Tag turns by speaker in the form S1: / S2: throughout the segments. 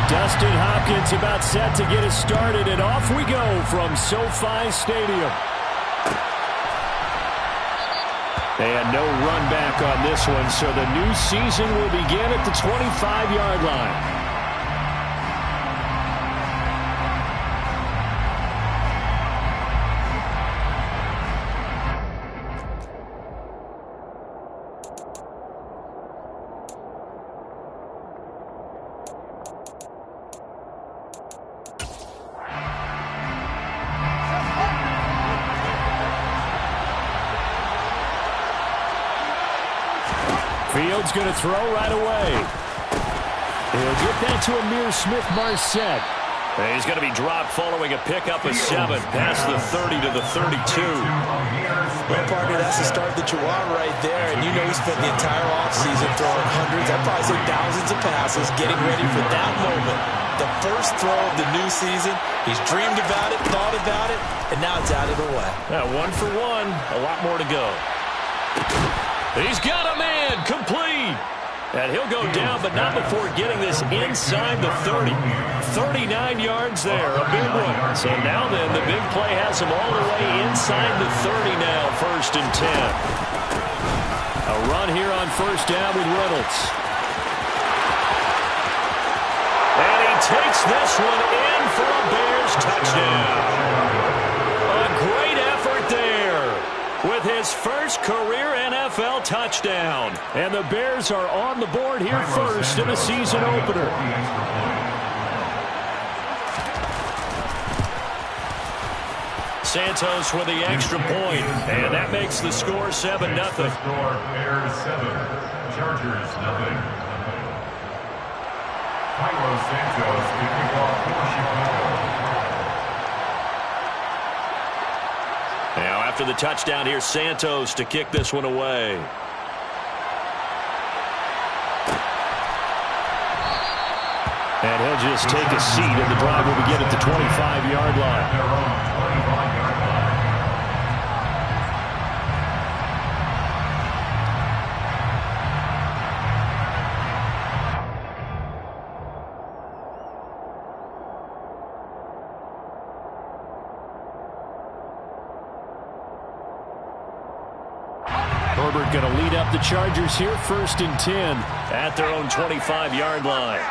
S1: Dustin Hopkins about set to get us started, and off we go from SoFi Stadium. And no run back on this one, so the new season will begin at the 25-yard line. Fields going to throw right away. He'll get that to Amir Smith-Marset.
S2: He's going to be dropped following a pickup of 7 past the 30 to the 32.
S3: Well, partner, that's the start that you want right there. And you know he spent the entire offseason throwing hundreds, I'd probably say thousands of passes, getting ready for that moment. The first throw of the new season. He's dreamed about it, thought about it, and now it's out of the way.
S2: 1 for 1. A lot more to go. He's got a man complete. And he'll go down, but not before getting this inside the 30. 39 yards there, a big one. So now then, the big play has him all the way inside the 30 now, 1st and 10. A run here on 1st down with Reynolds. And he takes this one in for a Bears touchdown. A great effort there with his first career NFL touchdown.
S1: And the Bears are on the board here first in the season opener.
S2: Santos with the extra point, and that makes the score 7-0.
S4: Bears 7, Chargers 0. Carlos Santos to kick off for Chicago.
S2: Now after the touchdown here, Santos to kick this one away.
S1: And he'll just take a seat, and the drive will begin at the 25-yard line. Herbert going to lead up the Chargers here, 1st and 10.
S2: At their own 25-yard line.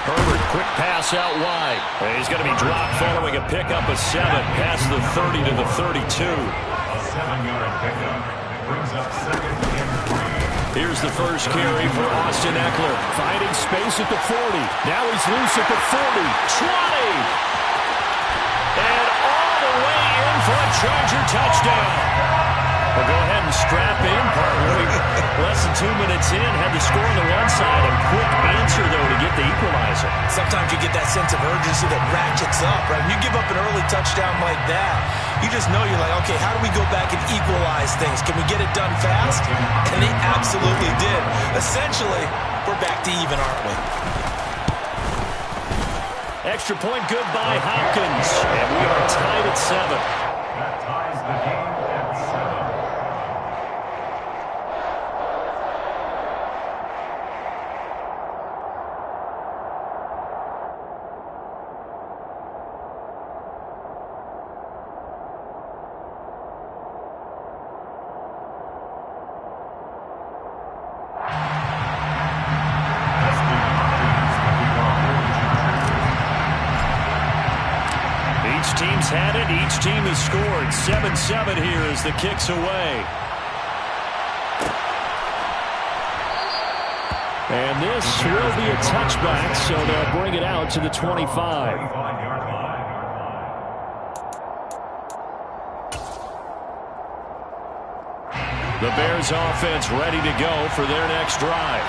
S2: Herbert, quick pass out wide. He's going to be dropped following a pickup of 7 past the 30 to the 32.
S4: A 7-yard pickup brings up 2nd and 3.
S1: Here's the first carry for Austin Eckler. Finding space at the 40. Now he's loose at the 40. 20! And all the way in for a Charger touchdown. Well, go ahead and strap in, partner.
S2: Less than 2 minutes in, had the score on the one side. A quick answer, though, to get the equalizer.
S3: Sometimes you get that sense of urgency that ratchets up, right? When you give up an early touchdown like that, you just know you're like, okay, how do we go back and equalize things? Can we get it done fast? And they absolutely did. Essentially, we're back to even, aren't we?
S2: Extra point good by Hopkins. And we are tied at 7.
S4: That ties the game at 7.
S2: Each team's had it. Each team has scored. 7-7 here as the kick's away.
S1: And this will be a touchback, so they'll bring it out to the 25.
S2: The Bears offense ready to go for their next drive.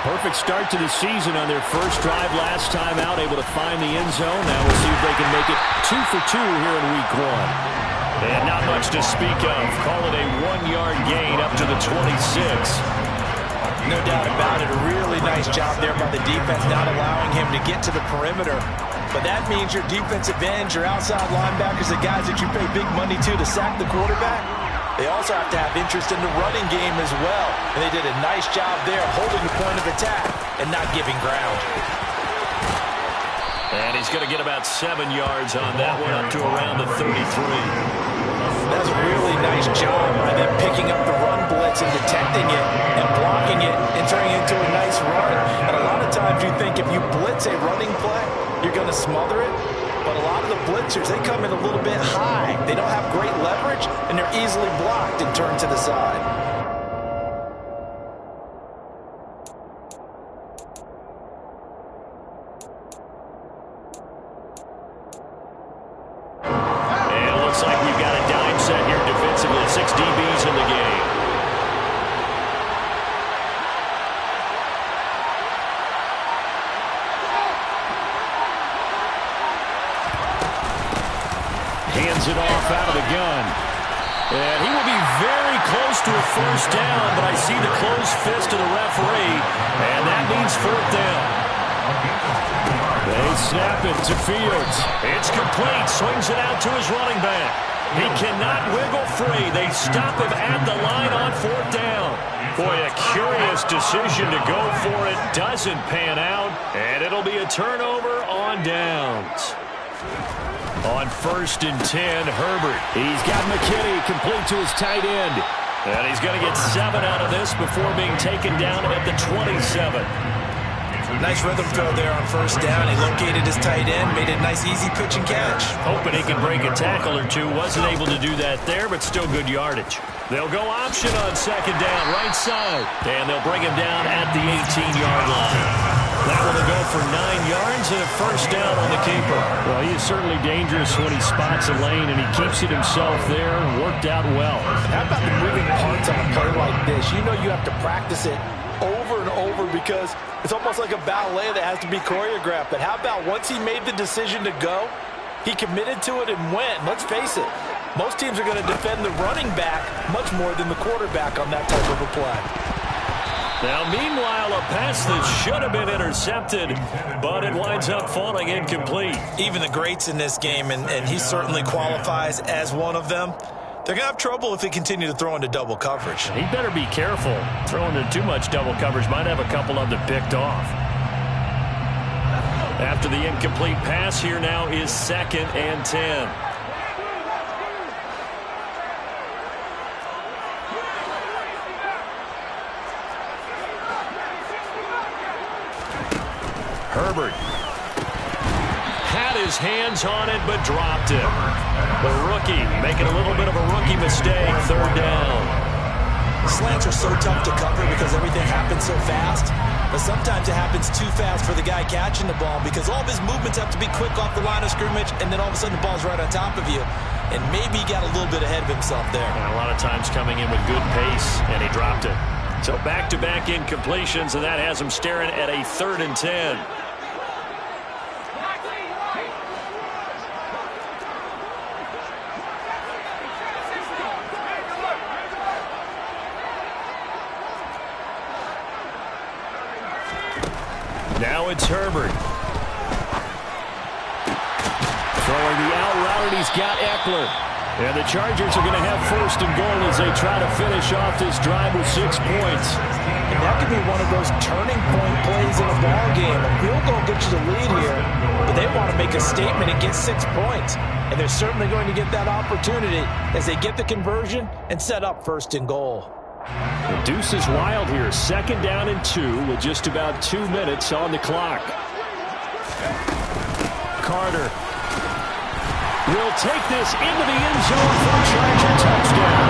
S1: Perfect start to the season on their first drive last time out, able to find the end zone. Now we'll see if they can make it 2 for 2 here in week 1.
S2: And not much to speak of. Call it a 1-yard gain up to the 26.
S3: No doubt about it. A really nice job there by the defense, not allowing him to get to the perimeter. But that means your defensive ends, your outside linebackers, the guys that you pay big money to sack the quarterback, They also have to have interest in the running game as well. And they did a nice job there holding the point of attack and not giving ground.
S2: And he's going to get about 7 yards on that one, up to around the 33.
S3: That's a really nice job by them picking up the run blitz and detecting it and blocking it and turning it into a nice run. And a lot of times you think if you blitz a running play, you're going to smother it. But a lot of the blitzers, they come in a little bit high. They don't have great leverage, and they're easily blocked and turned to the side.
S2: Hands it off out of the gun. And he will be very close to a first down, but I see the closed fist of the referee, and that means fourth down. They snap it to Fields. It's complete. Swings it out to his running back. He cannot wiggle free. They stop him at the line on fourth down. Boy, a curious decision to go for it. Doesn't pan out, and it'll be a turnover on downs. On 1st and 10, Herbert. He's got McKinney complete to his tight end. And he's going to get 7 out of this before being taken down at the 27.
S3: Nice rhythm throw there on 1st down. He located his tight end, made a nice easy pitch and catch.
S2: Hoping he can break a tackle or two. Wasn't able to do that there, but still good yardage. They'll go option on 2nd down, right side. And they'll bring him down at the 18-yard line. That one will go for 9 yards and a first down on the keeper.
S1: Well, he is certainly dangerous when he spots a lane, and he keeps it himself there. Worked out well.
S3: How about the moving parts on a play like this? You know you have to practice it over and over because it's almost like a ballet that has to be choreographed. But how about once he made the decision to go, he committed to it and went. Let's face it, most teams are going to defend the running back much more than the quarterback on that type of a play.
S2: Now, meanwhile, a pass that should have been intercepted, but it winds up falling incomplete.
S3: Even the greats in this game, and he certainly qualifies as one of them, they're going to have trouble if they continue to throw into double coverage.
S2: He better be careful. Throwing into too much double coverage might have a couple of them picked off. After the incomplete pass, here now is 2nd and 10. Herbert had his hands on it, but dropped it. The rookie making a little bit of a rookie mistake. 3rd down.
S3: Slants are so tough to cover because everything happens so fast. But sometimes it happens too fast for the guy catching the ball because all of his movements have to be quick off the line of scrimmage, and then all of a sudden the ball's right on top of you. And maybe he got a little bit ahead of himself there.
S2: And a lot of times coming in with good pace, and he dropped it. So back-to-back incompletions, and that has him staring at a 3rd and 10. Now it's Herbert. Throwing the out route, and he's got Eckler. And the Chargers are going to have 1st and goal as they try to finish off this drive with 6 points.
S3: And that could be one of those turning point plays in a ball game. A field goal gets you the lead here, but they want to make a statement and get 6 points. And they're certainly going to get that opportunity as they get the conversion and set up 1st and goal.
S1: The deuce is wild here. 2nd down and 2 with just about 2 minutes on the clock. Carter will take this into the end zone for a Charger touchdown.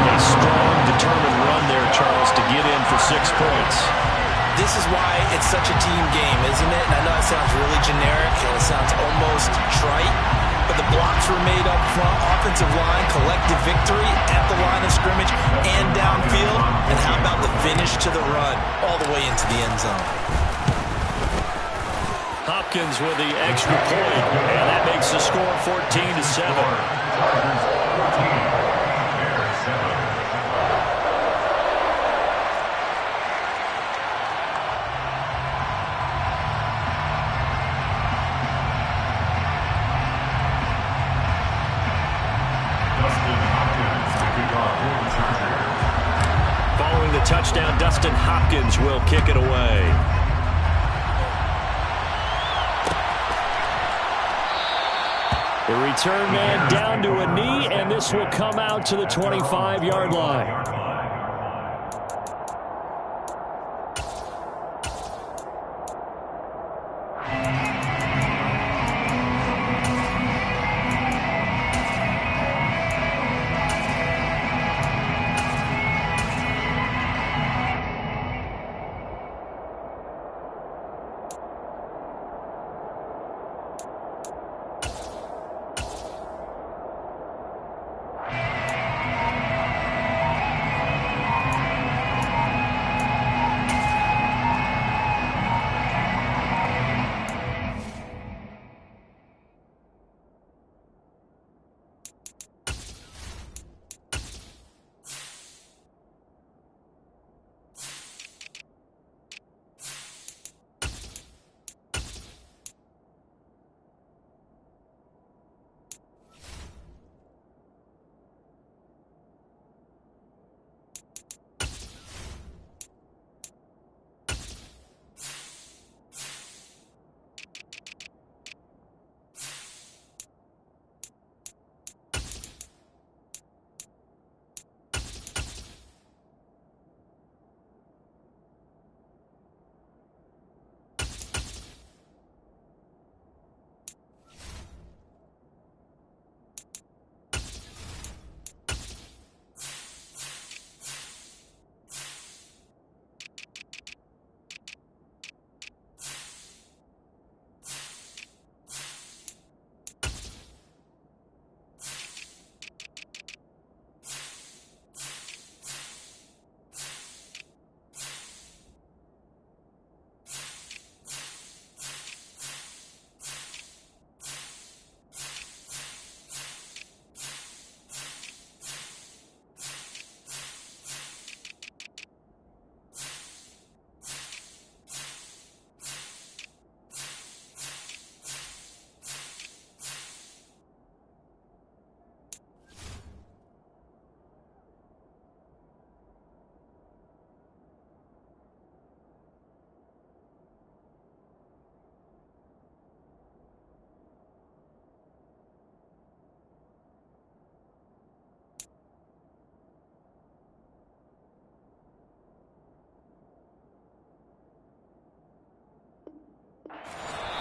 S2: A strong, determined run there, Charles, to get in for 6 points.
S3: This is why it's such a team game, isn't it? And I know it sounds really generic and it sounds almost trite, but the blocks were made up front, offensive line, collective victory at the line of scrimmage and downfield. And how about the finish to the run all the way into the end zone?
S2: Hopkins with the extra point, and that makes the score 14-7.
S4: Dustin Hopkins to kick off
S2: touchdown. Dustin Hopkins will kick it away. The return man down to a knee, and this will come out to the 25-yard line.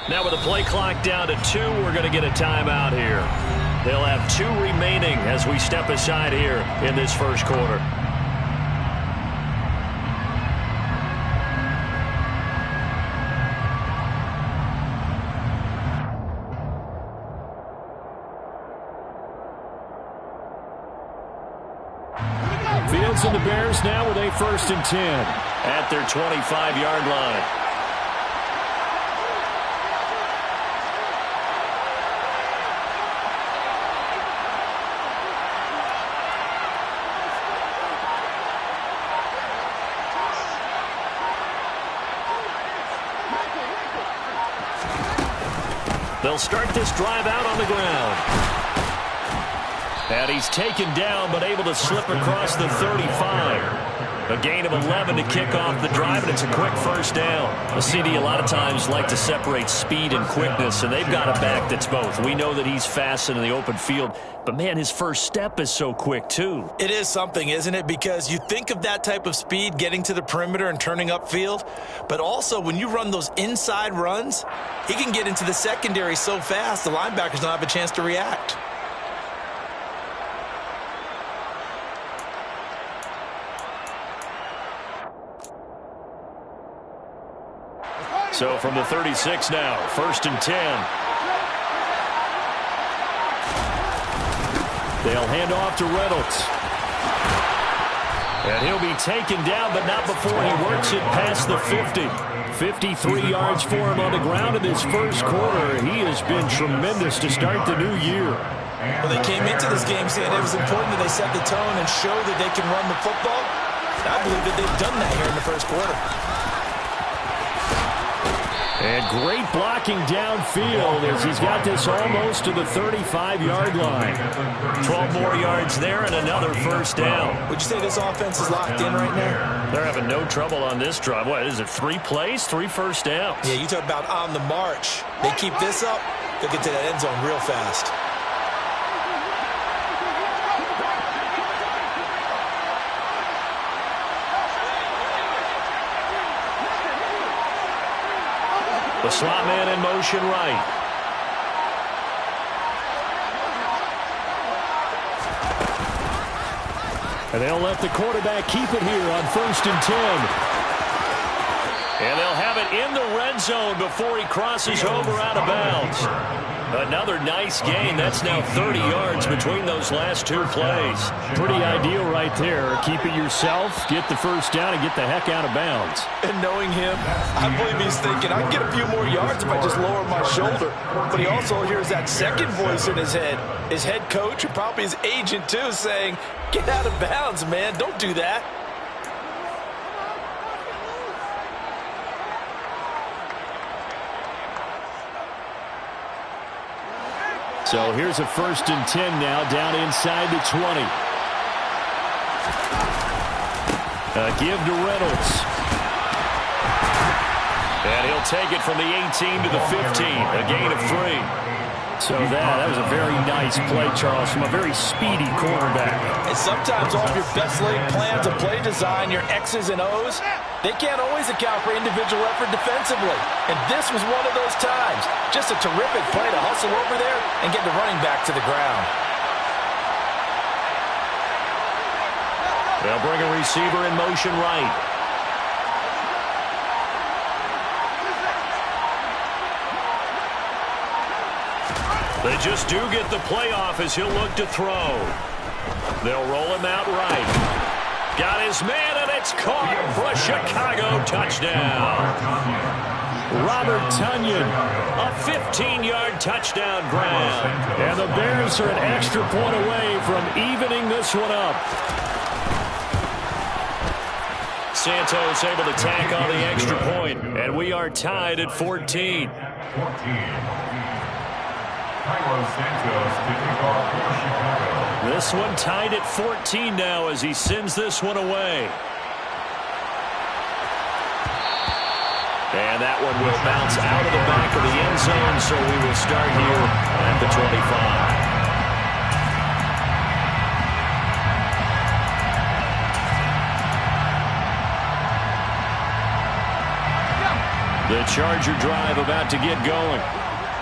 S2: Now with the play clock down to 2, we're going to get a timeout here. They'll have 2 remaining as we step aside here in this first quarter. Fields and the Bears now with a 1st and 10 at their 25-yard line. They'll start this drive out on the ground. And he's taken down, but able to slip across the 35. A gain of 11 to kick off the drive, and it's a quick first down. A CD a lot of times like to separate speed and quickness, and they've got a back that's both. We know that he's fast in the open field, but, man, his first step is so quick, too.
S3: It is something, isn't it? Because you think of that type of speed getting to the perimeter and turning upfield, but also when you run those inside runs, he can get into the secondary so fast the linebackers don't have a chance to react.
S2: So from the 36 now, 1st and 10. They'll hand off to Reynolds. And he'll be taken down, but not before he works it past the 50. 53 yards for him on the ground in this first quarter. He has been tremendous to start the new year.
S3: Well, they came into this game saying it was important that they set the tone and show that they can run the football. I believe that they've done that here in the first quarter.
S1: And great blocking downfield as he's got this almost to the 35-yard line.
S2: 12 more yards there and another first down.
S3: Would you say this offense is locked in right now?
S2: They're having no trouble on this drive. What is it, 3 plays, 3 first downs?
S3: Yeah, you talk about on the march. They keep this up, they'll get to that end zone real fast.
S2: The slot man in motion right.
S1: And they'll let the quarterback keep it here on 1st and 10.
S2: And they'll have it in the red zone before he crosses over out of bounds. Another nice gain. That's now 30 yards between those last 2 plays.
S1: Pretty ideal right there. Keep it yourself, get the first down, and get the heck out of bounds.
S3: And knowing him, I believe he's thinking, I can get a few more yards if I just lower my shoulder. But he also hears that second voice in his head. His head coach, and probably his agent too, saying, get out of bounds, man. Don't do that.
S1: So here's a 1st and 10 now, down inside the 20. A give to Reynolds.
S2: And he'll take it from the 18 to the 15, a gain of 3.
S1: So that was a very nice play, Charles, from a very speedy quarterback.
S3: And sometimes off your best laid plans of play design, your X's and O's, they can't always account for individual effort defensively. And this was one of those times. Just a terrific play to hustle over there and get the running back to the ground.
S2: They'll bring a receiver in motion right. They just do get the playoff as he'll look to throw. They'll roll him out right. Got his man, and it's caught for a Chicago touchdown.
S1: Robert Tonyan.
S2: A 15-yard touchdown grab.
S1: And the Bears are an extra point away from evening this one up.
S2: Santos able to tack on the extra point, and we are tied at 14. This one tied at 14 now as he sends this one away. And that one will bounce out of the back of the end zone, so we will start here at the 25. The Charger drive about to get going.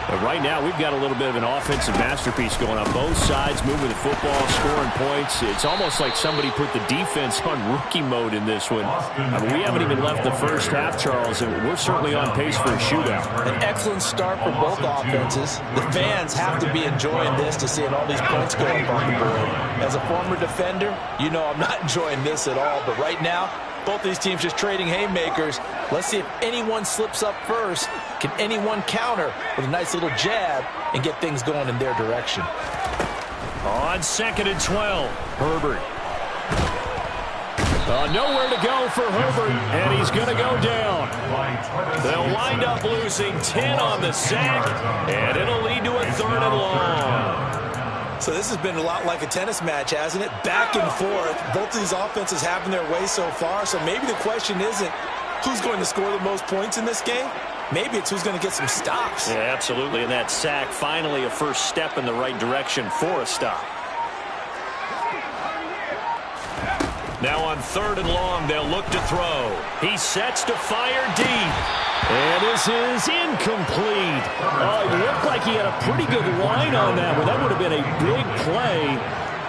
S2: But right now, we've got a little bit of an offensive masterpiece going on. Both sides moving the football, scoring points. It's almost like somebody put the defense on rookie mode in this one. I mean, we haven't even left the first half, Charles, and we're certainly on pace for a shootout.
S3: An excellent start for both offenses. The fans have to be enjoying this to seeing all these points go up on the board. As a former defender, you know I'm not enjoying this at all. But right now, both these teams just trading haymakers. Let's see if anyone slips up first. Can anyone counter with a nice little jab and get things going in their direction?
S2: On 2nd and 12, Herbert.
S1: Nowhere to go for Herbert, and he's going to go down.
S2: They'll wind up losing 10 on the sack, and it'll lead to a 3rd and long.
S3: So this has been a lot like a tennis match, hasn't it? Back and forth. Both of these offenses having their way so far, so maybe the question isn't who's going to score the most points in this game. Maybe it's who's going to get some stops.
S2: Yeah, absolutely. And that sack, finally a first step in the right direction for a stop. Now on 3rd and long, they'll look to throw. He sets to fire deep.
S1: And this is incomplete. It looked like he had a pretty good line on that one. That would have been a big play,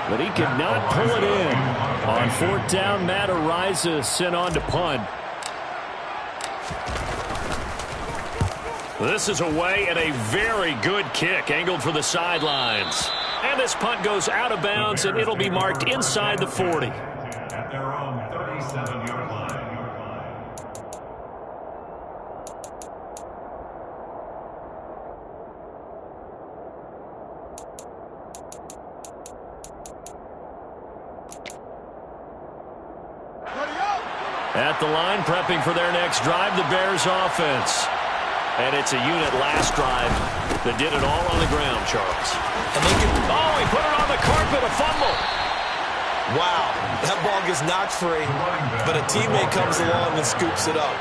S1: but he could not pull it in. On 4th down, Matt Araiza sent on to punt.
S2: This is away and a very good kick angled for the sidelines. And this punt goes out of bounds, and it'll be marked inside the 40.
S4: At their own 37-yard line.
S2: At the line, prepping for their next drive, the Bears offense. And it's a unit last drive that did it all on the ground, Charles.
S3: And they can...
S2: Oh, he put it on the carpet, a fumble.
S3: Wow, that ball gets knocked free, but a teammate comes along and scoops it up.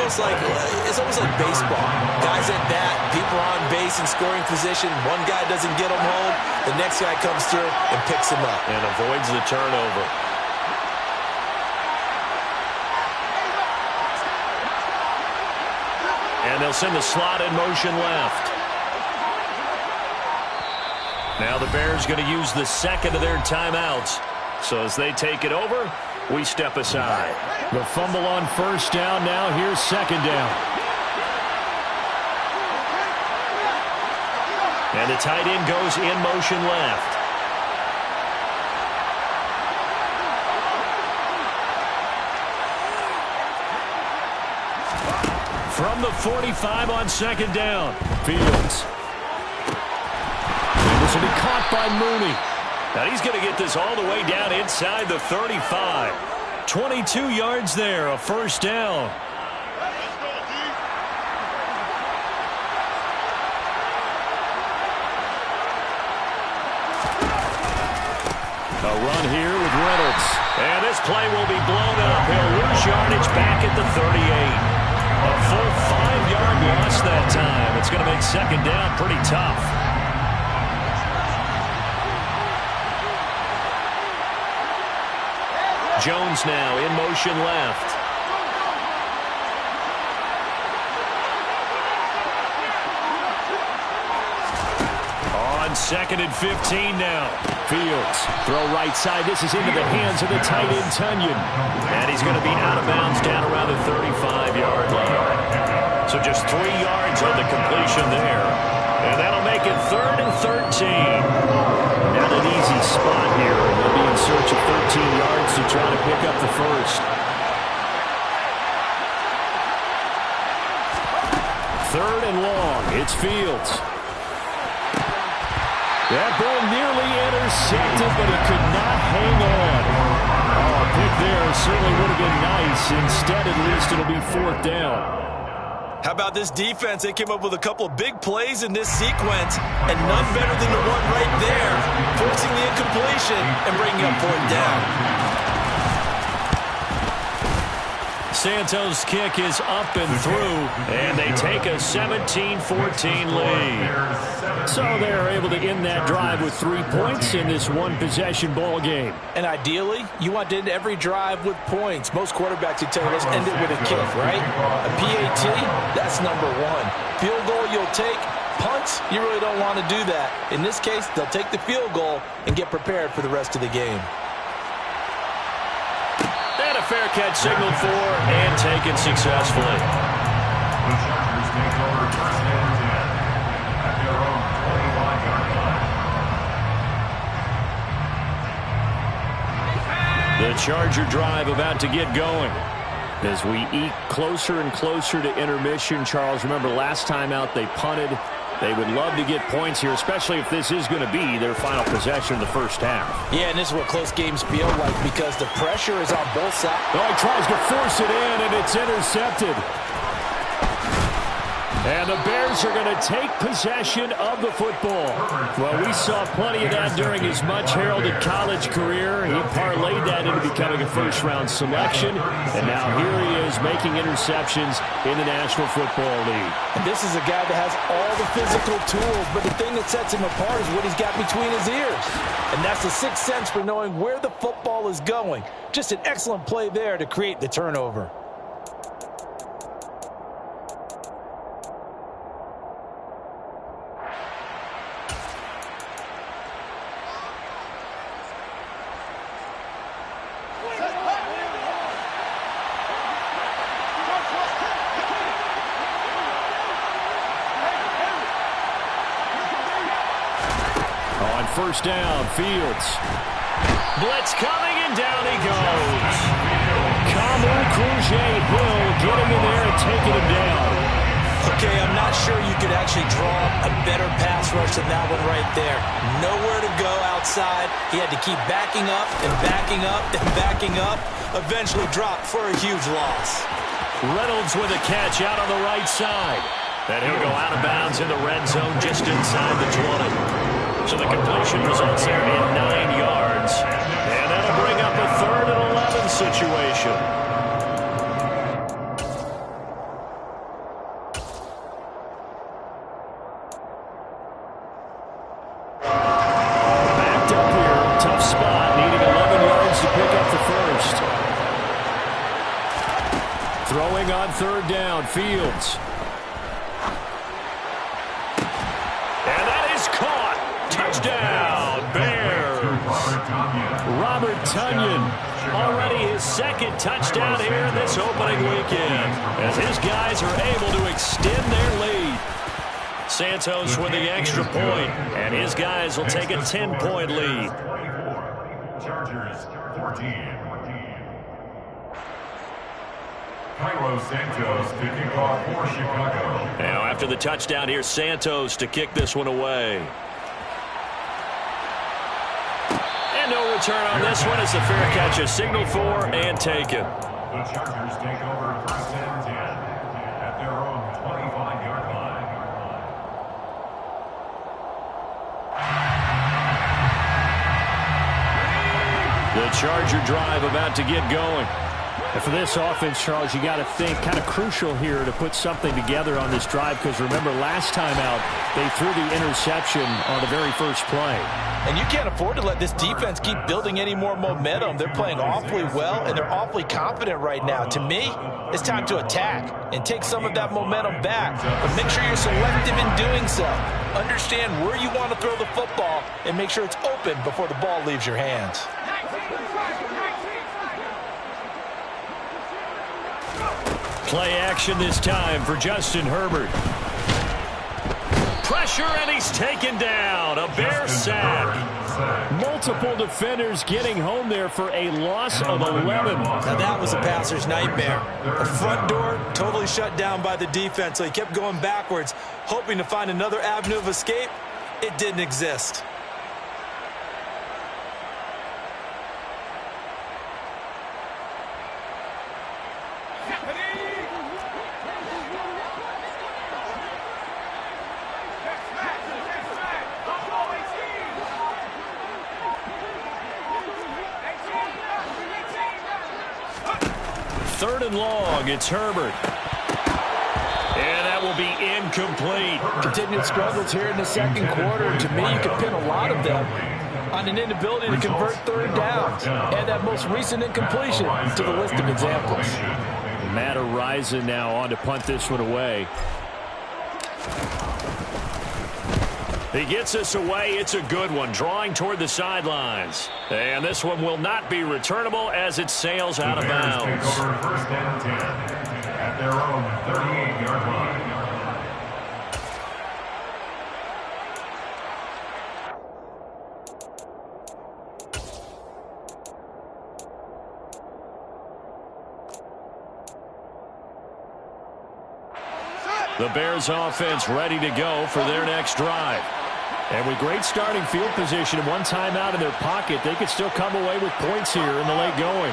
S3: It's almost like baseball. Guys at bat, people on base in scoring position. One guy doesn't get him home, the next guy comes through and picks him up.
S2: And avoids the turnover. And they'll send the slot in motion left. Now the Bears going to use the second of their timeouts. So as they take it over, we step aside.
S1: The fumble on first down. Now here's second down.
S2: And the tight end goes in motion left. From the 45 on second down.
S1: Fields. This will be caught by Mooney.
S2: Now he's going to get this all the way down inside the 35. 22 yards there, a first down.
S1: A run here with Reynolds.
S2: And this play will be blown up. He'll lose yardage back at the 38. A full 5-yard loss that time. It's going to make second down pretty tough. Jones now in motion left. On second and 15 now.
S1: Fields. Throw right side. This is into the hands of the tight end, Tunyon.
S2: And he's going to be out of bounds down around the 35-yard line. So just 3 yards on the completion there. And that'll make it third and 13.
S1: Not an easy spot here. They'll be in search of 13 yards to try to pick up the first. Third and long. It's Fields. That ball nearly intercepted, but he could not hang on. Oh, a pick there certainly would have been nice. Instead, at least, it'll be fourth down.
S3: How about this defense? They came up with a couple of big plays in this sequence, and none better than the one right there, forcing the incompletion and bringing up fourth down.
S2: Santos' kick is up and through, and they take a 17-14 lead.
S1: So they're able to end that drive with 3 points in this one-possession ball game.
S3: And ideally, you want to end every drive with points. Most quarterbacks would tell you, let's end it with a kick, right? A PAT, that's number one. Field goal you'll take. Punts, you really don't want to do that. In this case, they'll take the field goal and get prepared for the rest of the game.
S2: And a fair catch signaled for and taken successfully.
S4: The Chargers take over first and 10 at their own 25-yard line.
S1: The Charger drive about to get going. As we eke closer and closer to intermission, Charles, remember last time out they punted. They would love to get points here, especially if this is going to be their final possession in the first half.
S3: Yeah, and this is what close games feel like because the pressure is on both sides.
S1: Oh, he tries to force it in, and it's intercepted. And the Bears are going to take possession of the football. Well, we saw plenty of that during his much-heralded college career. He parlayed that into becoming a first-round selection. And now here he is making interceptions in the National Football League.
S3: And this is a guy that has all the physical tools, but the thing that sets him apart is what he's got between his ears. And that's the sixth sense for knowing where the football is going. Just an excellent play there to create the turnover.
S1: First down, Fields.
S2: Blitz coming, and down he goes.
S1: Kamu Grugier-Hill getting in there and taking him down.
S3: Okay, I'm not sure you could actually draw a better pass rush than that one right there. Nowhere to go outside. He had to keep backing up and backing up and backing up. Eventually dropped for a huge loss.
S2: Reynolds with a catch out on the right side. And he'll go out of bounds in the red zone just inside the 20. So the completion results there in 9 yards. And that'll bring up a 3rd and 11 situation. Backed up here. Tough spot. Needing 11 yards to pick up the first. Throwing on 3rd down. Fields. Touchdown, Bears. Robert Tonyan, already his 2nd touchdown here in this opening weekend, as his guys are able to extend their lead. Santos with the extra point, and his guys will take a 10-point lead.
S4: Chargers 14. Cairo Santos to kick off for Chicago.
S2: Now after the touchdown, here's Santos to kick this one away. And no return on this one as the fair catch is signaled for and taken.
S4: The Chargers take over 1st and 10 at their own 25-yard line.
S2: The Charger drive about to get going.
S1: And for this offense, Charles, you got to think kind of crucial here to put something together on this drive, because remember last time out they threw the interception on the very first play.
S3: And you can't afford to let this defense keep building any more momentum. They're playing awfully well, and they're awfully confident right now. To me, it's time to attack and take some of that momentum back. But make sure you're selective in doing so. Understand where you want to throw the football and make sure it's open before the ball leaves your hands.
S2: Play action this time for Justin Herbert. Pressure, and he's taken down. A Bear sack. Multiple defenders getting home there for a loss of 11.
S3: Now that was a passer's nightmare. The front door totally shut down by the defense, so he kept going backwards, hoping to find another avenue of escape. It didn't exist.
S2: Third and long, it's Herbert. And that will be incomplete.
S3: Continued struggles here in the second quarter. To me, you can pin a lot of them on an inability to convert 3rd downs. And that most recent incompletion to the list of examples.
S2: Matt Araiza now on to punt this one away. He gets this away. It's a good one, drawing toward the sidelines. And this one will not be returnable as it sails out of bounds.
S4: Take over 1st and 10 at their own 38-yard line.
S2: The Bears offense ready to go for their next drive. And with great starting field position and one timeout in their pocket, they could still come away with points here in the late going.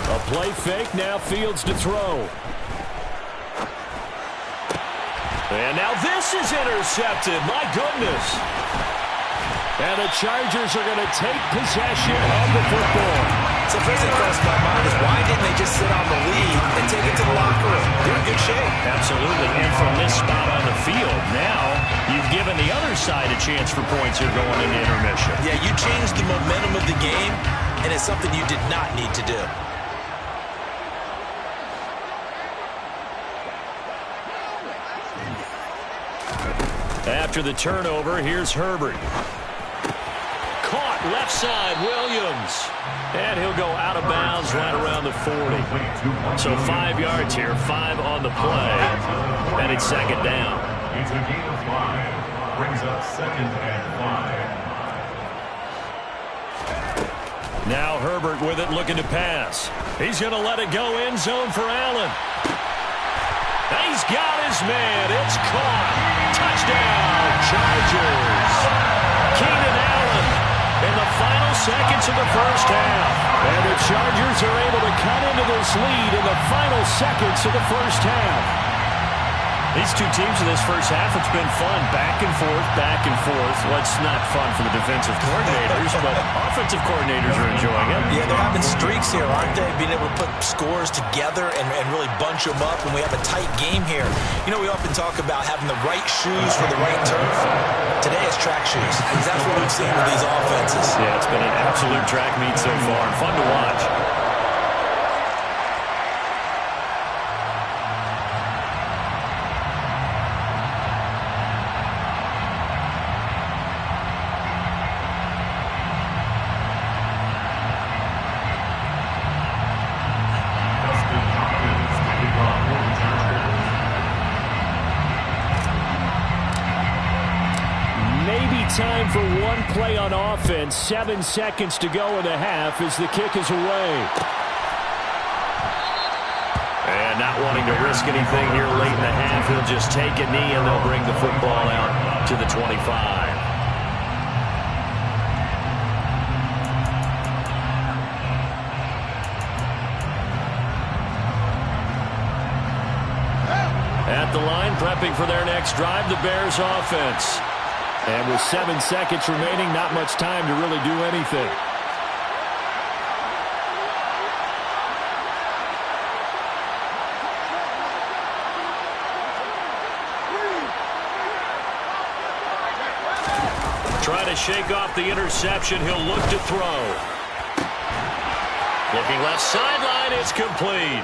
S2: A play fake, now Fields to throw. And now this is intercepted. My goodness. And the Chargers are going to take possession of the football.
S3: So the first thing that crossed my mind is, why didn't they just sit on the lead and take it to the locker room? They're in good shape.
S2: Absolutely. And from this spot on the field, now you've given the other side a chance for points here going into intermission.
S3: Yeah, you changed the momentum of the game, and it's something you did not need to do.
S2: After the turnover, here's Herbert. Caught left side, Williams. And he'll go out of bounds right around the 40. So 5 yards here, 5 on the play. And it's 2nd down.
S4: It's a gain of 5. Brings up 2nd and 5.
S2: Now Herbert with it, looking to pass. He's going to let it go end zone for Allen. He's got his man. It's caught. Touchdown, Chargers. Keenan Allen in the final seconds of the first half. And the Chargers are able to cut into this lead in the final seconds of the first half. These two teams in this first half, it's been fun. Back and forth, back and forth. Well, it's not fun for the defensive coordinators, but offensive coordinators are enjoying it.
S3: Yeah, they're having streaks here, aren't they? Being able to put scores together and really bunch them up, and we have a tight game here. You know, we often talk about having the right shoes for the right turf. Today is track shoes, because that's what we've seen with these offenses.
S2: Yeah, it's been an absolute track meet so far, and fun to watch. Time for one play on offense. 7 seconds to go in the half as the kick is away. And not wanting to risk anything here late in the half, he'll just take a knee and they'll bring the football out to the 25. At the line, prepping for their next drive, the Bears offense. And with 7 seconds remaining, not much time to really do anything. Trying to shake off the interception. He'll look to throw. Looking left sideline, it's complete.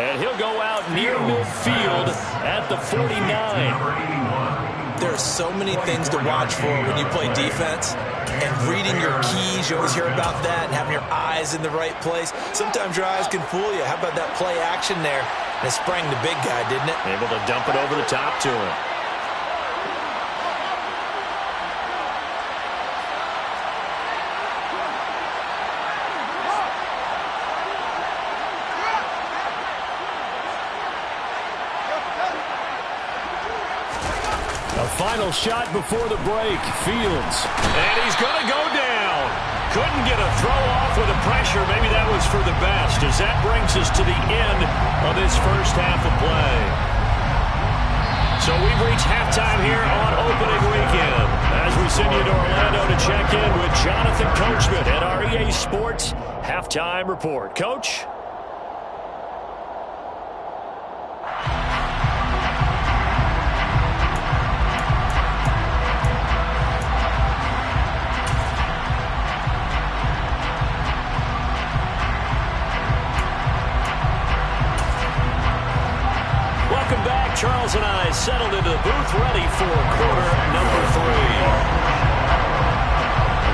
S2: And he'll go out near midfield at the 49.
S3: There are so many things to watch for when you play defense, and reading your keys, you always hear about that, and having your eyes in the right place. Sometimes your eyes can fool you. How about that play action there? And it sprang the big guy, didn't it?
S2: Able to dump it over the top to him. Final shot before the break. Fields. And he's going to go down. Couldn't get a throw off with the pressure. Maybe that was for the best, as that brings us to the end of this first half of play. So we've reached halftime here on opening weekend as we send you to Orlando to check in with Jonathan Coachman at our EA Sports Halftime Report. Coach? Charles and I settled into the booth ready for quarter number 3.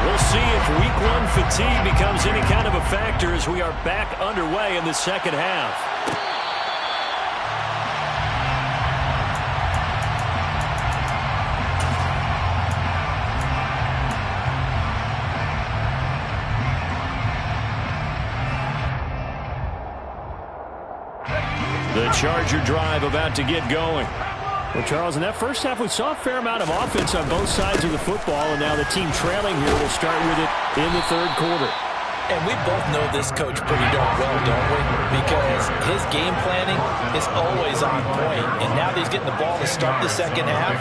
S2: We'll see if week 1 fatigue becomes any kind of a factor as we are back underway in the second half. The Charger drive about to get going. Well, Charles, in that first half, we saw a fair amount of offense on both sides of the football, and now the team trailing here will start with it in the third quarter.
S3: And we both know this coach pretty darn well, don't we? Because his game planning is always on point. And now that he's getting the ball to start the second half,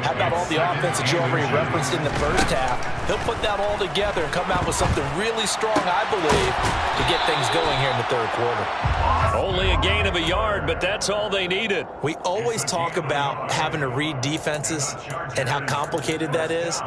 S3: how about all the offense that you already referenced in the first half? He'll put that all together and come out with something really strong, I believe, to get things going here in the third quarter.
S2: Only a gain of a yard, but that's all they needed.
S3: We always talk about having to read defenses and how complicated that is.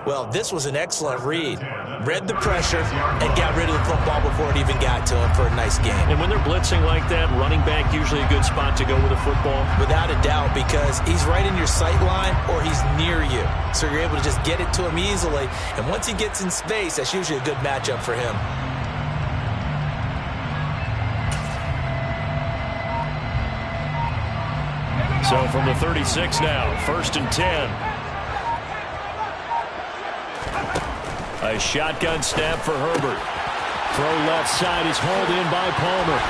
S3: Well, this was an excellent read. Read the pressure and got rid of the football before it even got to him for a nice game.
S2: And when they're blitzing like that, running back usually a good spot to go with a football?
S3: Without a doubt, because he's right in your sight line or he's near you. So you're able to just get it to him easily. And once he gets in space, that's usually a good matchup for him.
S2: So from the 36 now, 1st and 10. A shotgun snap for Herbert. Throw left side is hauled in by Palmer.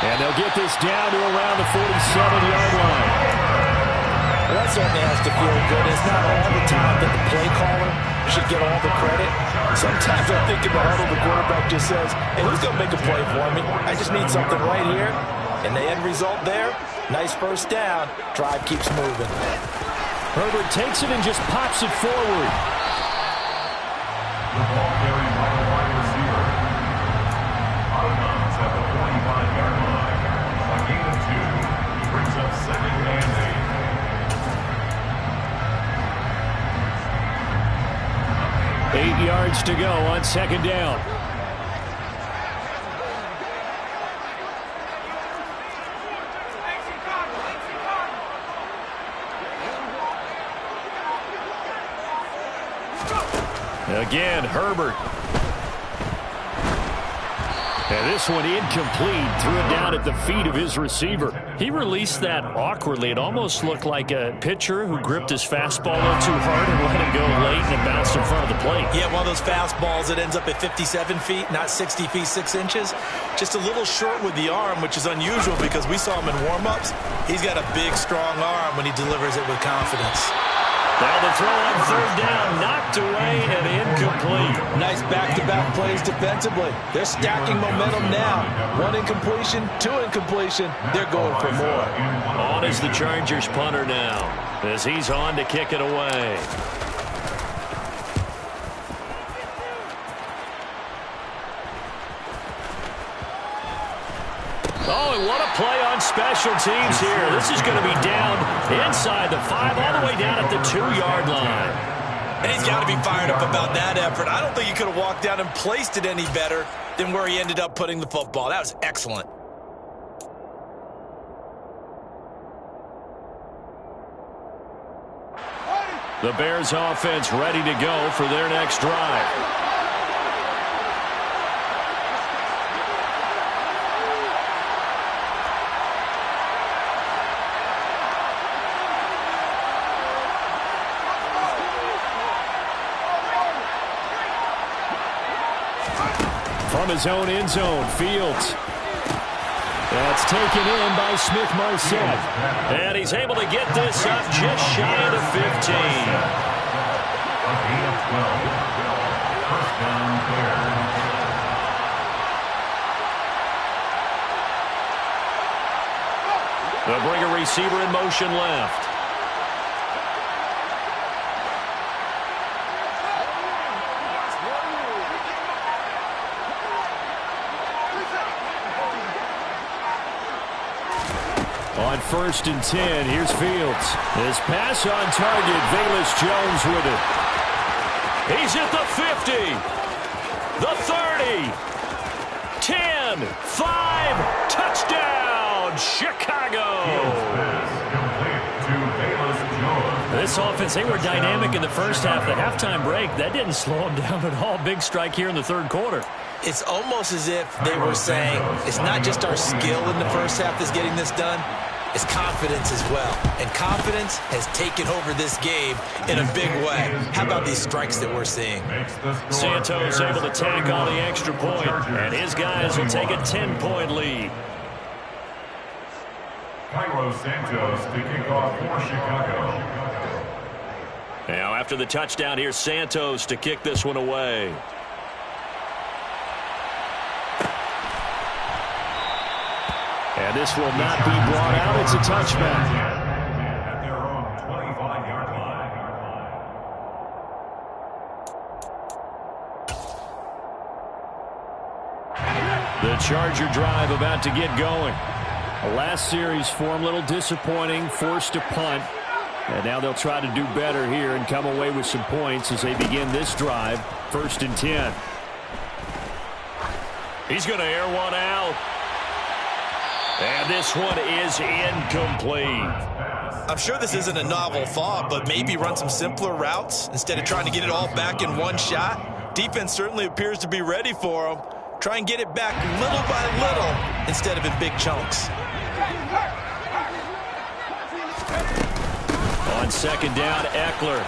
S2: And they'll get this down to around the 47-yard line.
S3: Well, that's certainly has to feel good. It's not all the time that the play caller should get all the credit. Sometimes I think in the huddle, the quarterback just says, hey, who's going to make a play for me? I just need something right here. And the end result there, nice first down. Drive keeps moving.
S2: Herbert takes it and just pops it forward.
S4: The ball carried by the wide receiver. Out of bounds at the 45-yard line. A gain of 2. Brings up 2nd and
S2: 8 yards to go on 2nd down. Again, Herbert. And this one incomplete. Threw it down at the feet of his receiver. He released that awkwardly. It almost looked like a pitcher who gripped his fastball a little too hard and let it go late and it bounced in front of the plate.
S3: Yeah, one of those fastballs that ends up at 57 feet, not 60 feet, 6 inches. Just a little short with the arm, which is unusual because we saw him in warm-ups. He's got a big, strong arm when he delivers it with confidence.
S2: Now the throw on 3rd down, knocked away and incomplete.
S3: Nice back-to-back plays defensively. They're stacking momentum now. 1 incompletion, 2 incompletion. They're going for more.
S2: On is the Chargers punter now, as he's on to kick it away. Oh, and what a play on special teams here. This is going to be down inside the 5, all the way down at the 2-yard line.
S3: And he's got to be fired up about that effort. I don't think he could have walked down and placed it any better than where he ended up putting the football. That was excellent.
S2: The Bears offense ready to go for their next drive. From his own end zone, Fields. That's taken in by Smith-Marsette. And he's able to get this up just shy of the 15.
S4: A gain of 12. First down, Bears.
S2: They'll bring a receiver in motion left. On 1st and 10, here's Fields. His pass on target, Velus Jones with it. He's at the 50, the 30, 10, 5, touchdown, Chicago. This offense, they were dynamic in the first half. The halftime break, that didn't slow them down at all. Big strike here in the 3rd quarter.
S3: It's almost as if they were saying, it's not just our skill in the first half that's getting this done, it's confidence as well. And confidence has taken over this game in a big way. How about these strikes that we're seeing?
S2: Santos able to tack on the extra point, and his guys will take a 10-point lead.
S4: Cairo Santos to kick off for Chicago.
S2: Now after the touchdown, here's Santos to kick this one away. And this will not be brought out. It's a touchback.
S4: At their own 25-yard line.
S2: The Charger drive about to get going. The last series for him, a little disappointing, forced to punt. And now they'll try to do better here and come away with some points as they begin this drive. 1st and 10. He's going to air one out. And this one is incomplete.
S3: I'm sure this isn't a novel thought, but maybe run some simpler routes instead of trying to get it all back in one shot. Defense certainly appears to be ready for them. Try and get it back little by little instead of in big chunks.
S2: On 2nd down, Eckler.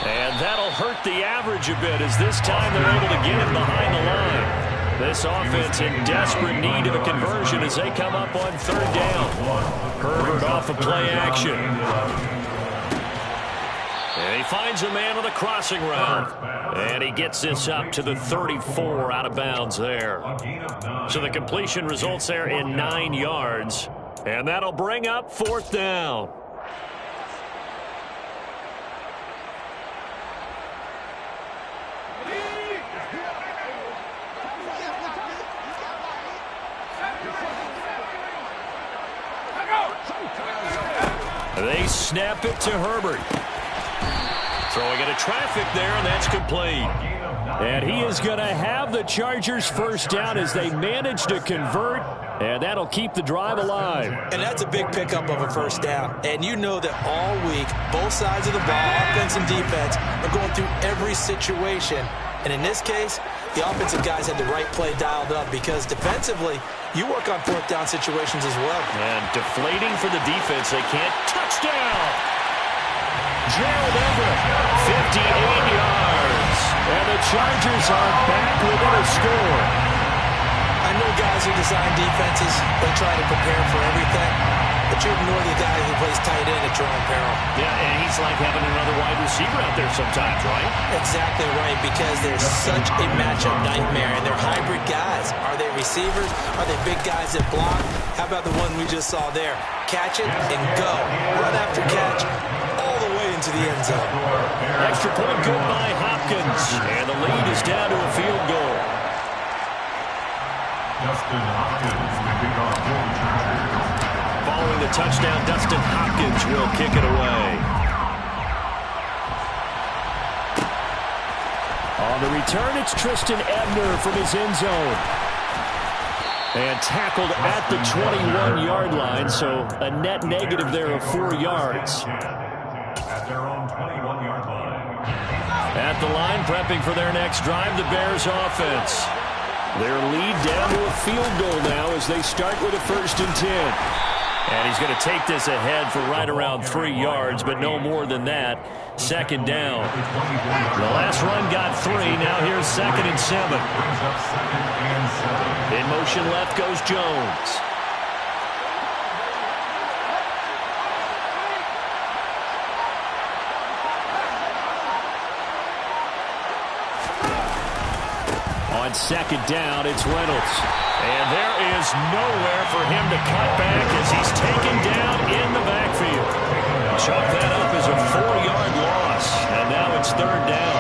S2: And that'll hurt the average a bit as this time they're able to get it behind the line. This offense in desperate need of a conversion as they come up on 3rd down. Herbert off off of play action. And he finds a man on the crossing route. And he gets this up to the 34 out of bounds there. So the completion results there in 9 yards. And that'll bring up 4th down. They snap it to Herbert. Throwing into traffic there, and that's complete. And he is going to have the Chargers first down as they manage to convert, and that'll keep the drive alive.
S3: And that's a big pickup of a first down. And you know that all week, both sides of the ball, offense and defense, are going through every situation. And in this case, the offensive guys had the right play dialed up because defensively, you work on 4th down situations as well.
S2: And deflating for the defense. They can't. Touchdown! Gerald Everett, 58 yards. And the Chargers are back within a score.
S3: I know guys who design defenses, they try to prepare for everything. But you ignore the guy who plays tight end at Jerome Peril.
S2: Yeah, and he's like having another wide receiver out there sometimes, right?
S3: Exactly right, because they're such a matchup nightmare, and they're hybrid guys. Are they receivers? Are they big guys that block? How about the one we just saw there? Catch it and go. Run after catch all the way into the end zone.
S2: Extra point good by Hopkins, and the lead is down to a field goal.
S4: Dustin Hopkins will kick off for the Chargers.
S2: Following the touchdown, Dustin Hopkins will kick it away. On the return, it's Tristan Ebner from his end zone. And tackled at the 21-yard line, so a net negative there of 4 yards.
S4: At their own 21-yard line.
S2: At the line, prepping for their next drive, the Bears offense. Their lead down to a field goal now as they start with a 1st and 10. And he's going to take this ahead for right around 3 yards, but no more than that. 2nd down. The last run got 3. Now here's 2nd and 7. In motion left goes Jones. On 2nd down, it's Reynolds. And there is nowhere for him to cut back as he's taken down in the backfield. Chalk that up as a 4-yard loss. And now it's 3rd down.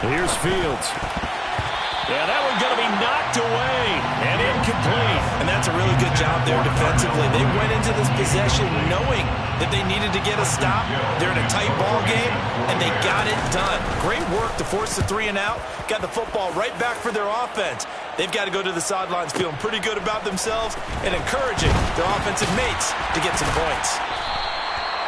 S2: Here's Fields. Yeah, that one's going to be knocked away and incomplete.
S3: And that's a really good job there defensively. They went into this possession knowing that they needed to get a stop. They're in a tight ball game, and they got it done. Great work to force the 3 and out. Got the football right back for their offense. They've got to go to the sidelines feeling pretty good about themselves and encouraging their offensive mates to get some points.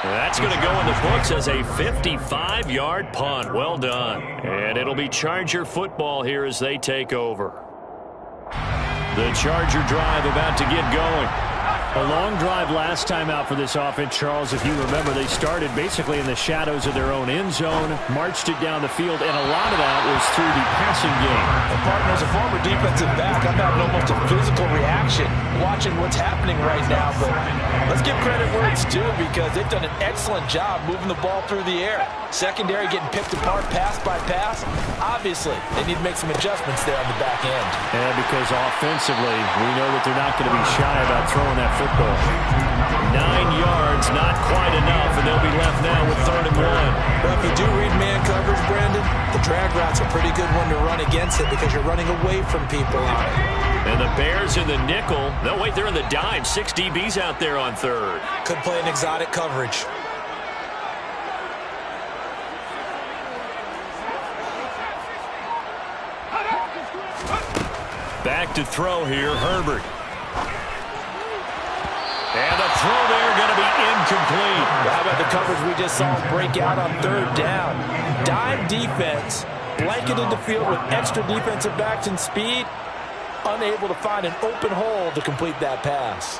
S2: That's going to go in the books as a 55-yard punt. Well done. And it'll be Charger football here as they take over. The Charger drive about to get going. A long drive last time out for this offense, Charles. If you remember, they started basically in the shadows of their own end zone, marched it down the field, and a lot of that was through the passing game.
S3: Well, partner, as a former defensive back, I'm having almost a physical reaction watching what's happening right now. But let's give credit where it's due because they've done an excellent job moving the ball through the air. Secondary getting picked apart pass by pass. Obviously, they need to make some adjustments there on the back end.
S2: Yeah, because offensively, we know that they're not going to be shy about throwing that football. 9 yards, not quite enough, and they'll be left now with 3rd and 1.
S3: Well, if you do read man coverage, Brandon, the drag route's a pretty good one to run against it because you're running away from people on it.
S2: And the Bears in the nickel. No, wait, they're in the dime. 6 DBs out there on 3rd.
S3: Could play an exotic coverage.
S2: Back to throw here, Herbert. And the throw there going to be incomplete.
S3: How about the coverage we just saw break out on 3rd down? Dime defense, blanketed the field with extra defensive backs and speed, unable to find an open hole to complete that pass.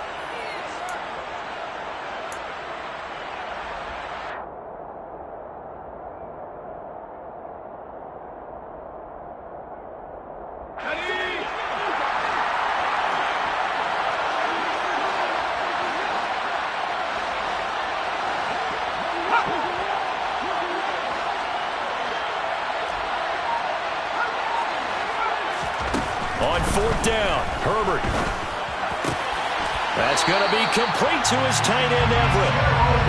S2: on fourth down. Herbert. That's going to be complete to his tight end, Everett.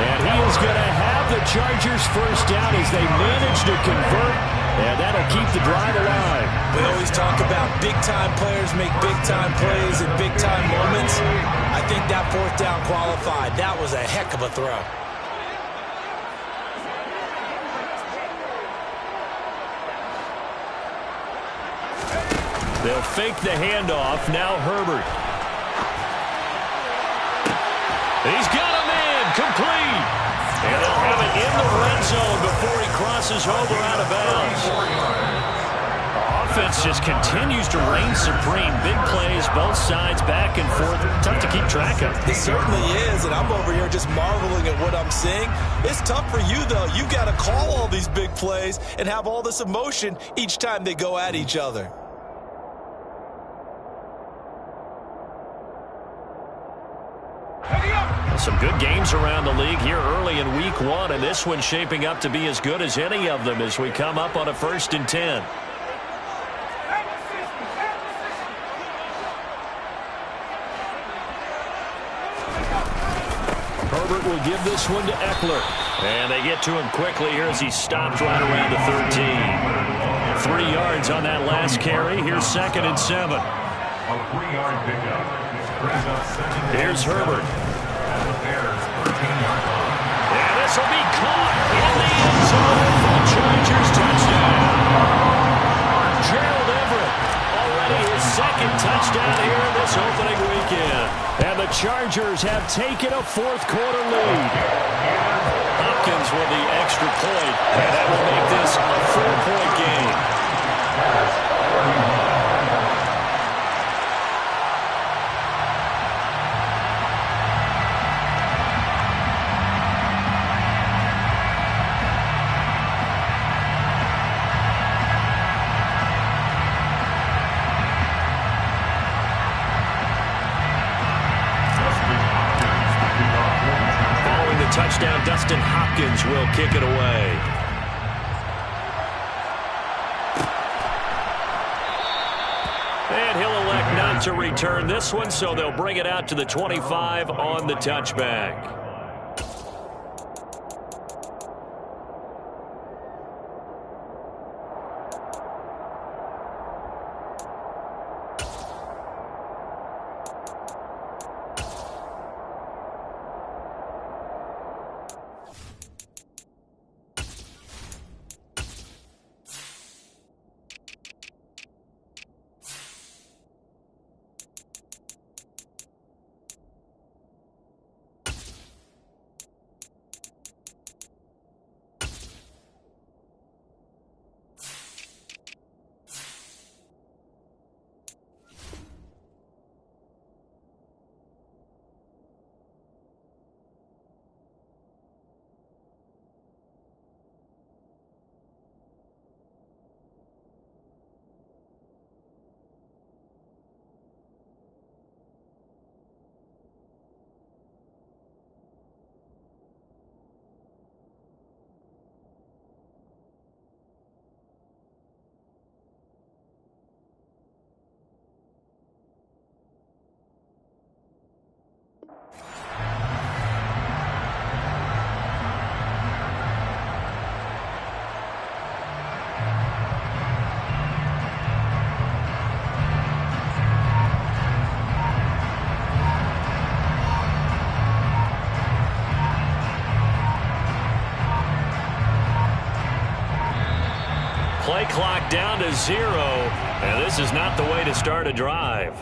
S2: And he is going to have the Chargers first down as they manage to convert. And that'll keep the drive alive.
S3: We always talk about big-time players make big-time plays in big-time moments. I think that fourth down qualified. That was a heck of a throw.
S2: They'll fake the handoff. Now Herbert. He's got a man complete. And they'll have it in the red zone before he crosses over out of bounds. Offense just continues to reign supreme. Big plays, both sides, back and forth. Tough to keep track of.
S3: It certainly is, and I'm over here just marveling at what I'm seeing. It's tough for you, though. You've got to call all these big plays and have all this emotion each time they go at each other.
S2: Some good games around the league here early in week one, and this one's shaping up to be as good as any of them as we come up on a 1st and 10. Herbert will give this one to Eckler. And they get to him quickly here as he stopped right around the 13. 3 yards on that last carry. Here's 2nd and 7.
S4: A 3-yard pickup.
S2: Here's Herbert.
S4: And
S2: this will be caught in the end zone for the Chargers touchdown. Gerald Everett, already his 2nd touchdown here this opening weekend. And the Chargers have taken a 4th quarter lead. Hopkins with the extra point, and that will make this a 4-point game. Touchdown, Dustin Hopkins will kick it away. And he'll elect not to return this one, so they'll bring it out to the 25 on the touchback. Play clock down to 0, and this is not the way to start a drive.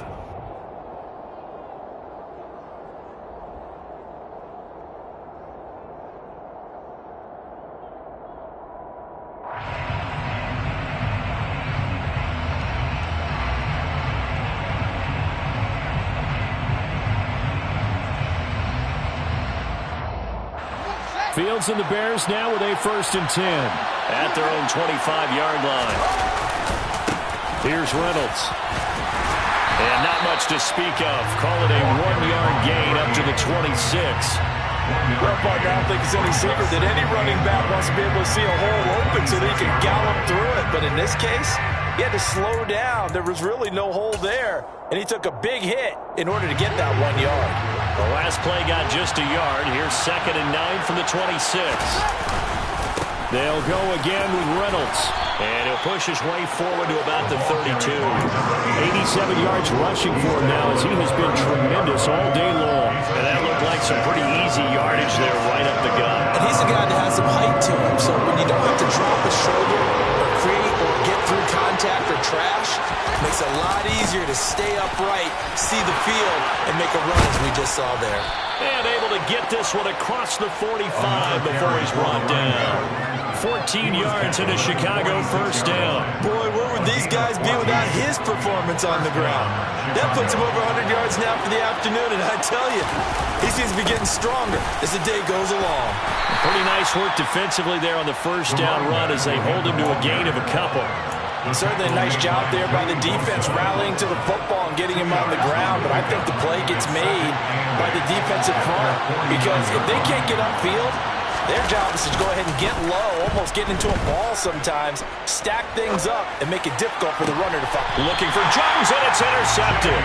S2: Fields and the Bears now with a 1st and 10 at their own 25-yard line. Here's Reynolds. And not much to speak of. Call it a 1-yard gain up to the 26.
S3: Well, partner, I don't think it's any secret that any running back wants to be able to see a hole open so that he can gallop through it. But in this case, he had to slow down. There was really no hole there, and he took a big hit in order to get that 1 yard.
S2: The last play got just a yard. Here's 2nd and 9 from the 26. They'll go again with Reynolds. And he'll push his way forward to about the 32.
S1: 87 yards rushing for him now as he has been tremendous all day long.
S2: And that looked like some pretty easy yardage there right up the gut.
S3: And he's a guy that has some height to him, so when you don't have to drop a shoulder or create or get through contact or trash, it makes it a lot easier to stay upright, see the field, and make a run as we just saw there.
S2: And able to get this one across the 45 before he's brought down. 14 yards into Chicago, 1st down.
S3: Boy, where would these guys be without his performance on the ground? That puts him over 100 yards now for the afternoon, and I tell you, he seems to be getting stronger as the day goes along.
S2: Pretty nice work defensively there on the 1st down run as they hold him to a gain of a couple.
S3: And certainly a nice job there by the defense rallying to the football and getting him on the ground, but I think the play gets made by the defensive front because if they can't get upfield, their job is to go ahead and get low, almost get into a ball sometimes, stack things up, and make it difficult for the runner to find.
S2: Looking for Jones, and it's intercepted.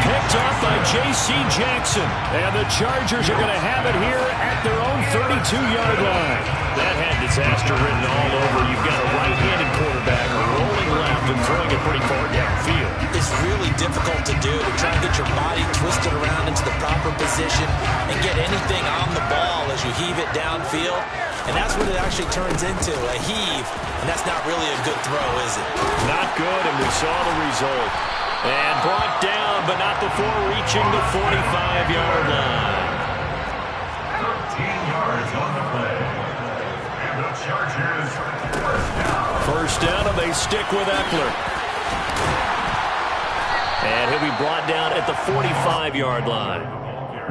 S1: Picked off by J.C. Jackson. And the Chargers are going to have it here at their own 32-yard line.
S2: That had disaster written all over. You've got a right-handed quarterback rolling left and throwing it pretty far downfield.
S3: It's really difficult to do, to try and get your body twisted around into the proper position and get anything on the ball as you heave it downfield. And that's what it actually turns into, a heave. And that's not really a good throw, is it?
S2: Not good, and we saw the result. And brought down, but not before reaching the 45-yard line.
S4: 13 yards on the play. And the Chargers, 1st down.
S2: 1st down, and they stick with Eckler. And he'll be brought down at the 45-yard line.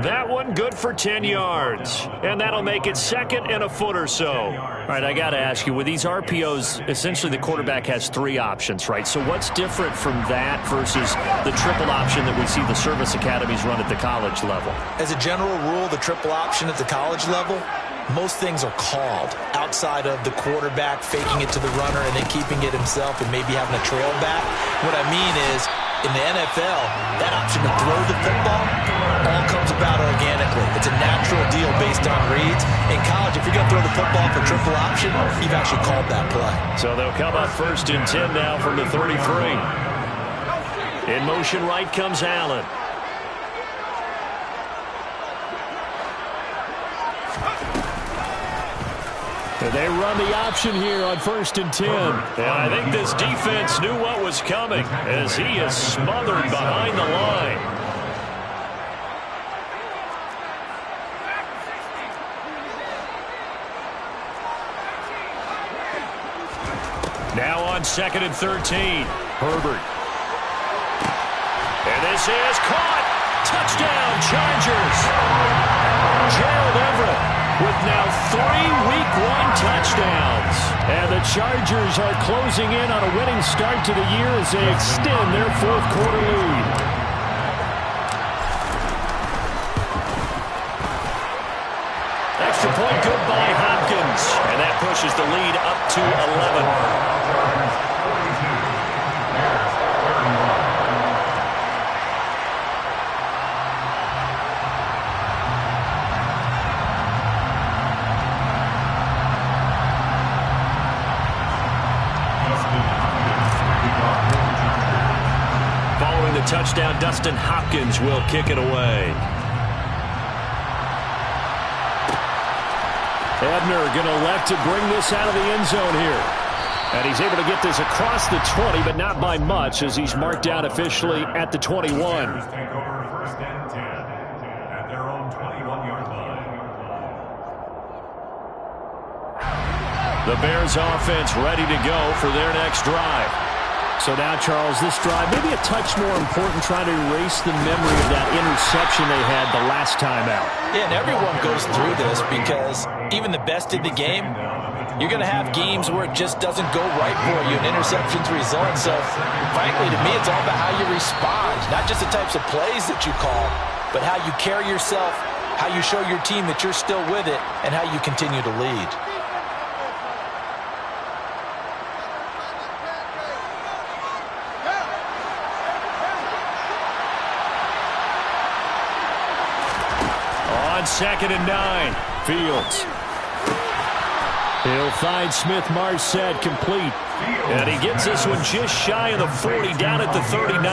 S2: That one good for 10 yards. And that'll make it 2nd and a foot or so. All right, I got to ask you, with these RPOs, essentially the quarterback has 3 options, right? So what's different from that versus the triple option that we see the service academies run at the college level?
S3: As a general rule, the triple option at the college level, most things are called outside of the quarterback faking it to the runner and then keeping it himself and maybe having a trail back. What I mean is, in the NFL, that option to throw the football all comes about organically. It's a natural deal based on reads. In college, if you're going to throw the football for triple option, you've actually called that play.
S2: So they'll come up 1st and 10 now from the 33. In motion right comes Allen.
S1: They run the option here on 1st and 10.
S2: And I think this defense knew what was coming as he is smothered behind the line. Now on 2nd and 13. Herbert. And this is caught. Touchdown, Chargers. Gerald Everett with now 3 Week 1 touchdowns.
S1: And the Chargers are closing in on a winning start to the year as they extend their 4th quarter lead.
S2: Extra point good by Hopkins. And that pushes the lead up to 11. Touchdown, Dustin Hopkins will kick it away.
S1: Ebner going to elect to bring this out of the end zone here. And he's able to get this across the 20, but not by much as he's marked down officially at the 21.
S4: Take over 1st and 10 at their own 21-yard line.
S2: The Bears offense ready to go for their next drive.
S1: So now, Charles, this drive maybe a touch more important, trying to erase the memory of that interception they had the last time out.
S3: Yeah, and everyone goes through this because even the best in the game, you're going to have games where it just doesn't go right for you and interceptions result. So, frankly, to me, it's all about how you respond, not just the types of plays that you call, but how you carry yourself how you show your team that you're still with it, and how you continue to lead.
S2: On 2nd and 9, Fields. He'll find Smith-Marsette complete. And he gets this one just shy of the 40, down at the 39.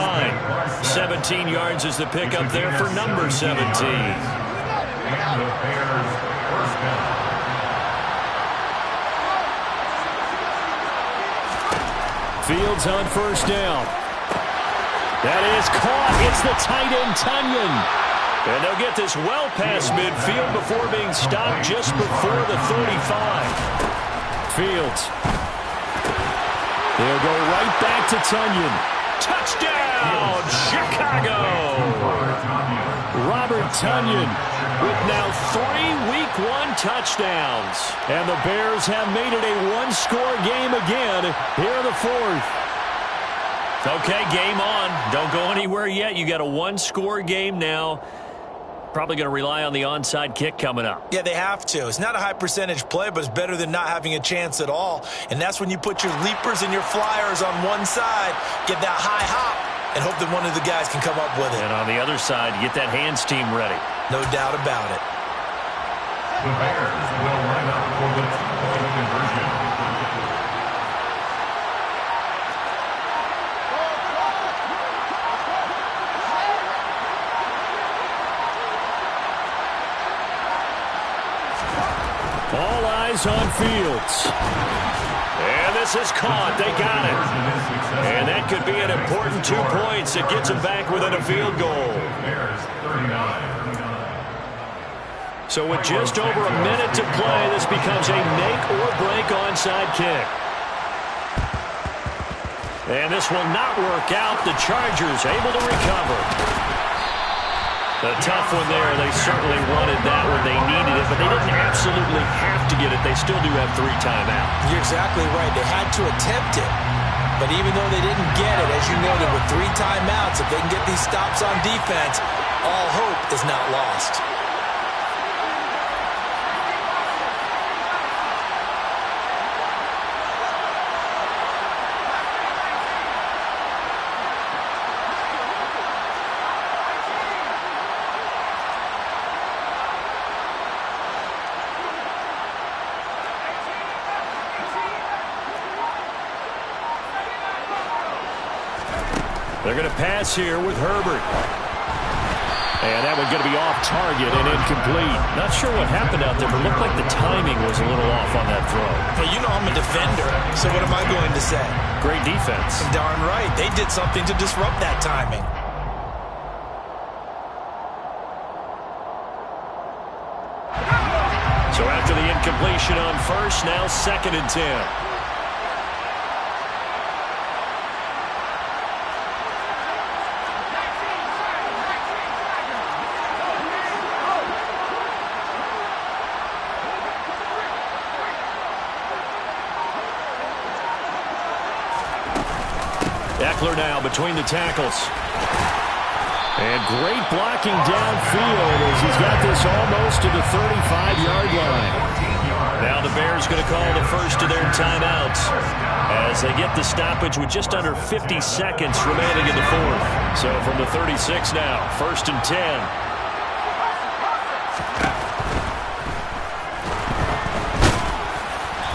S2: 17 yards is the pickup there for number 17. Fields on 1st down. That is caught. It's the tight end, Tonyan. And they'll get this well past midfield before being stopped just before the 35. Fields. They'll go right back to Tonyan. Touchdown, Chicago! Robert Tonyan with now 3 Week 1 touchdowns. And the Bears have made it a one-score game again here in the 4th. Okay, game on. Don't go anywhere yet. You got a one-score game now. Probably going to rely on the onside kick coming up.
S3: Yeah, they have to. It's not a high percentage play, but it's better than not having a chance at all. And that's when you put your leapers and your flyers on one side, get that high hop, and hope that one of the guys can come up with it.
S2: And on the other side, get that hands team ready.
S3: No doubt about it.
S4: The Bears will line up for the two-point conversion.
S2: All eyes on Fields. And this is caught. They got it. And that could be an important 2 points. It gets them back within a field goal. So with just over a minute to play, this becomes a make or break onside kick. And this will not work out. The Chargers able to recover. A tough one there. They certainly wanted that when they needed it, but they didn't absolutely have to get it. They still do have 3 timeouts.
S3: You're exactly right. They had to attempt it. But even though they didn't get it, as you noted, with 3 timeouts, if they can get these stops on defense, all hope is not lost.
S2: They're going to pass here with Herbert. And that one's going to be off target and incomplete. Not sure what happened out there, but it looked like the timing was a little off on that throw.
S3: Well, you know I'm a defender, so what am I going to say?
S2: Great defense.
S3: Darn right. They did something to disrupt that timing.
S2: So after the incompletion on 1st, now 2nd and 10. Eckler now between the tackles. And great blocking downfield as he's got this almost to the 35-yard line. Now the Bears going to call the first of their timeouts as they get the stoppage with just under 50 seconds remaining in the 4th. So from the 36 now, 1st and 10.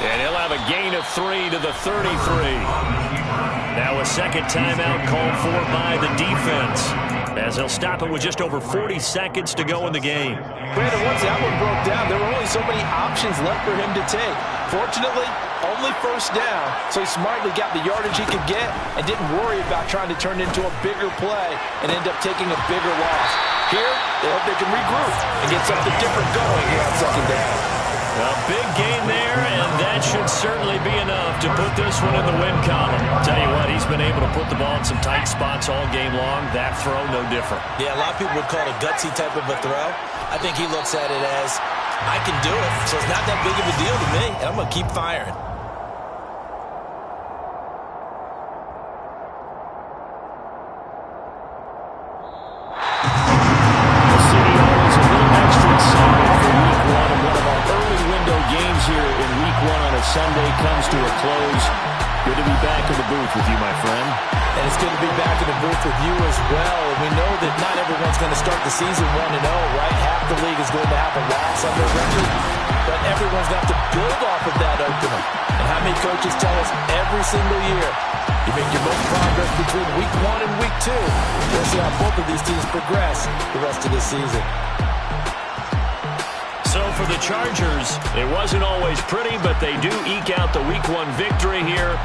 S2: And he'll have a gain of 3 to the 33. Now a second timeout called for by the defense as they'll stop it with just over 40 seconds to go in the game.
S3: Brandon, once that one broke down, there were only so many options left for him to take. Fortunately, only 1st down, so he smartly got the yardage he could get and didn't worry about trying to turn it into a bigger play and end up taking a bigger loss. Here, they hope they can regroup and get something different going here on 2nd down.
S2: A big gain there, and that should certainly be enough to put this one in the win column. Tell you what, he's been able to put the ball in some tight spots all game long. That throw, no different.
S3: Yeah, a lot of people would call it a gutsy type of a throw. I think he looks at it as, I can do it, so it's not that big of a deal to me, and I'm going to keep firing.
S1: Sunday comes to a close. Good to be back in the booth with you, my friend.
S3: And it's good to be back in the booth with you as well. We know that not everyone's going to start the season 1-0, right? Half the league is going to have a loss on their record, but everyone's got to build off of that opener. And how many coaches tell us every single year, you make your most progress between week 1 and week 2. We'll see how both of these teams progress the rest of the season.
S2: So for the Chargers, it wasn't always pretty, but they do eke out the Week 1 victory here.